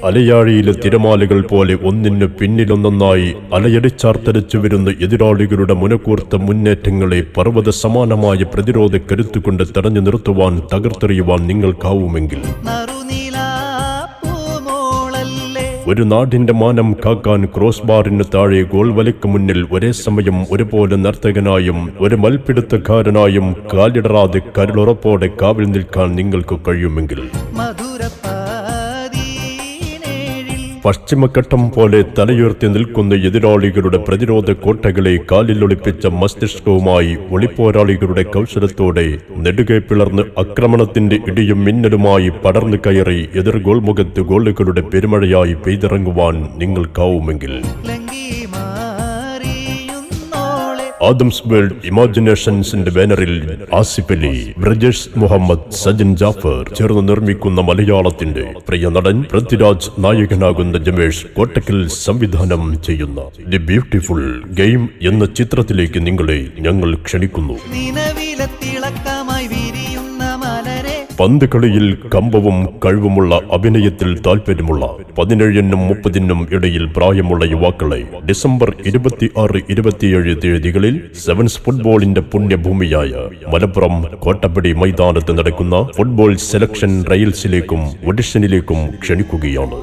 അലയാഴിയിലെ തിരമാലകൾ പോലെ ഒന്നിനു പിന്നിലൊന്നൊന്നായി അലയടിച്ചാർത്തരച്ചു വരുന്ന എതിരാളികളുടെ മുനകൂർത്ത മുന്നേറ്റങ്ങളെ പർവ്വത സമാനമായ പ്രതിരോധ കരുത്തുകൊണ്ട് തടഞ്ഞു നിർത്തുവാൻ തകർത്തെറിയുവാൻ നിങ്ങൾക്കാവുമെങ്കിൽ ഒരു നാടിന്റെ മാനം കാക്കാൻ ക്രോസ് ബാറിന് താഴെ ഗോൾ വലയ്ക്ക് മുന്നിൽ ഒരേ സമയം ഒരുപോലെ നർത്തകനായും ഒരു മൽപ്പിടുത്തക്കാരനായും കാലിടറാതെ കരുളുറപ്പോടെ കാവൽ നിൽക്കാൻ നിങ്ങൾക്ക് കഴിയുമെങ്കിൽ പശ്ചിമഘട്ടം പോലെ തലയുയർത്തി നിൽക്കുന്ന എതിരാളികളുടെ പ്രതിരോധ കോട്ടകളെ കാലിലൊളിപ്പിച്ച മസ്തിഷ്കവുമായി ഒളിപ്പോരാളികളുടെ കൗശലത്തോടെ നെടുകെ പിളർന്ന് ആക്രമണത്തിന്റെ ഇടിയും മിന്നലുമായി പടർന്നു കയറി എതിർ ഗോൾ മുഖത്ത് ഗോളുകളുടെ പെരുമഴയായി പെയ്തിറങ്ങുവാൻ നിങ്ങൾക്കാവുമെങ്കിൽ ആദംസ് വേൾഡ് ഇമാജിനേഷൻസിന്റെ ബാനറിൽ ആസിഫ് അലി, ബ്രജേഷ് മുഹമ്മദ്, സജിൻ ജാഫർ ചേർന്ന് നിർമ്മിക്കുന്ന മലയാളത്തിന്റെ പ്രിയ നടൻ പൃഥ്വിരാജ് നായകനാകുന്ന ജമേഷ് കോട്ടക്കൽ സംവിധാനം ചെയ്യുന്ന ദി ബ്യൂട്ടിഫുൾ ഗെയിം എന്ന ചിത്രത്തിലേക്ക് നിങ്ങളെ ഞങ്ങൾ ക്ഷണിക്കുന്നു. പന്ത് കളിയിൽ കമ്പവും കഴിവുമുള്ള അഭിനയത്തിൽ താല്പര്യമുള്ള 17-നും 30-നും ഇടയിൽ പ്രായമുള്ള യുവാക്കളെ ഡിസംബർ 26-27 തീയതികളിൽ സെവൻസ് ഫുട്ബോളിന്റെ പുണ്യഭൂമിയായ മലപ്പുറം കോട്ടപ്പടി മൈതാനത്ത് നടക്കുന്ന ഫുട്ബോൾ സെലക്ഷൻ ട്രയൽസിലേക്കും ഓഡിഷനിലേക്കും ക്ഷണിക്കുകയാണ്.